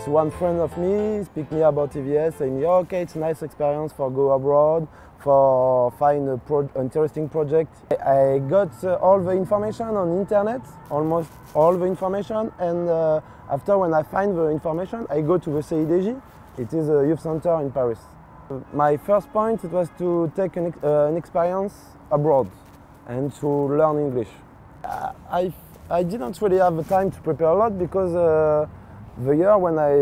one friend of me speak me about EVS, saying, yeah, okay, it's a nice experience for go abroad, for find an interesting project. I got all the information on internet, almost all the information, and after when I find the information, I go to the CIDJ. It is a youth center in Paris. My first point it was to take an experience abroad and to learn English. I didn't really have the time to prepare a lot because the year when I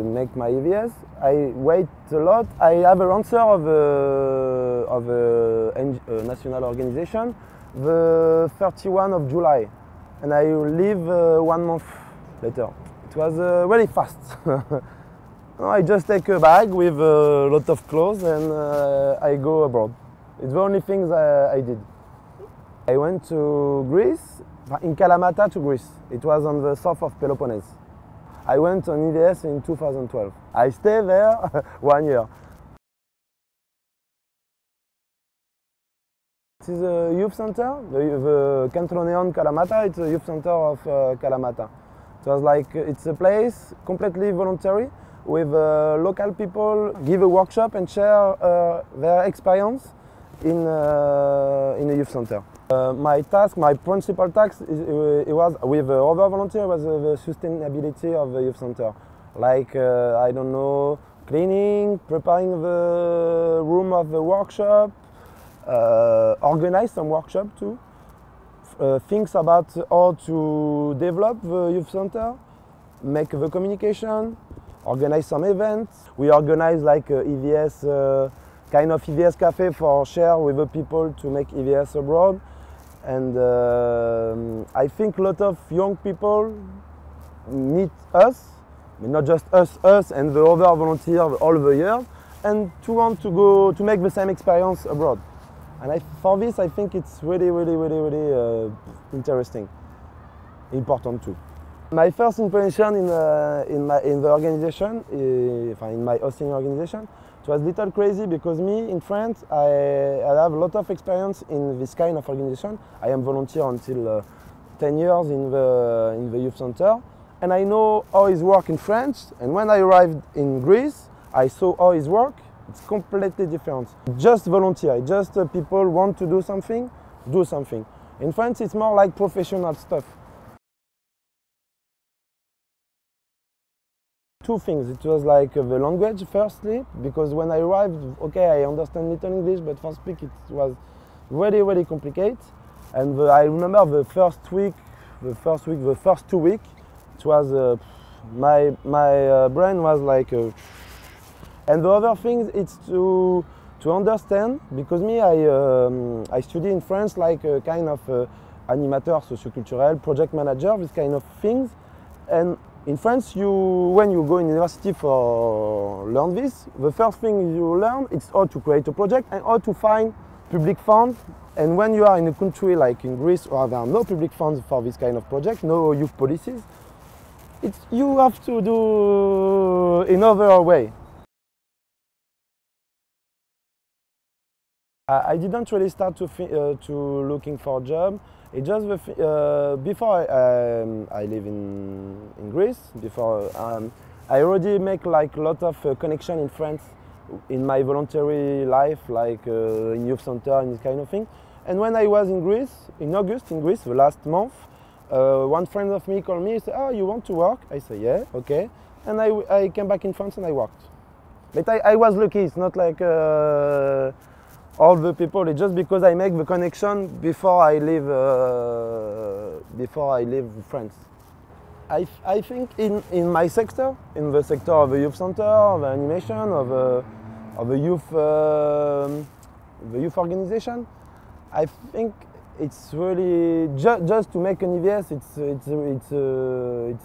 make my EVS, I wait a lot. I have an answer of a national organization the 31 of July, and I leave 1 month later. It was really fast. I just take a bag with a lot of clothes and I go abroad. It's the only things I did. I went to Greece, in Kalamata to Greece. It was on the south of Peloponnese. I went on EVS in 2012. I stayed there 1 year. It is a youth center, the Cantroneon Kalamata. It's a youth center of Kalamata. It was like, it's a place completely voluntary with local people give a workshop and share their experience in a youth center. My task, my principal task, it was with other volunteers was the sustainability of the youth center. Like, I don't know, cleaning, preparing the room of the workshop, organize some workshop too, things about how to develop the youth center, make the communication, organize some events. We organize like EVS, kind of EVS cafe for share with the people to make EVS abroad. And I think a lot of young people meet us, not just us and the other volunteers all the year, and to want to go to make the same experience abroad. And for this, I think it's really interesting, important too. My first impression in the organization, in my hosting organization, it was a little crazy because me in France, I have a lot of experience in this kind of organization. I am volunteer until 10 years in the youth center, and I know how it works in France. And when I arrived in Greece, I saw how it works. It's completely different. Just volunteer, just people want to do something, do something. In France, it's more like professional stuff. Two things. It was like the language, firstly, because when I arrived, okay, I understand little English, but for speak it was really complicated. And I remember the first 2 weeks, it was my brain was like. And the other thing is to understand, because me I study in France like a kind of animateur socioculturel, project manager, this kind of things, and in France, when you go in university for learn this, the first thing you learn is how to create a project and how to find public funds. And when you are in a country like in Greece, where there are no public funds for this kind of project, no youth policies, you have to do another way. I didn't really start to looking for a job. It just before I live in Greece. Before I already make like a lot of connection in France in my voluntary life, like in youth center and this kind of thing. And when I was in Greece, in August in Greece, the last month, one friend of me called me and said, "Oh, you want to work?" I said, "Yeah, okay." And I came back in France and I worked. But I was lucky. It's not like. All the people, it's just because I make the connection before I leave France. I think in my sector, in the sector of the youth center, of the animation, of the youth organization, I think it's really just to make an EVS. It's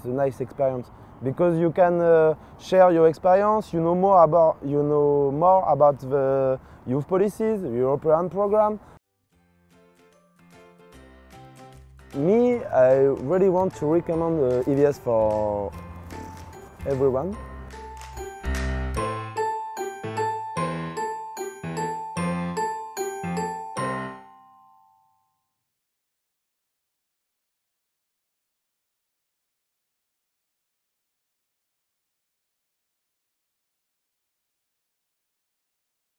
a nice experience because you can share your experience. You know more about the youth policies, the European program. Me, I really want to recommend EVS for everyone.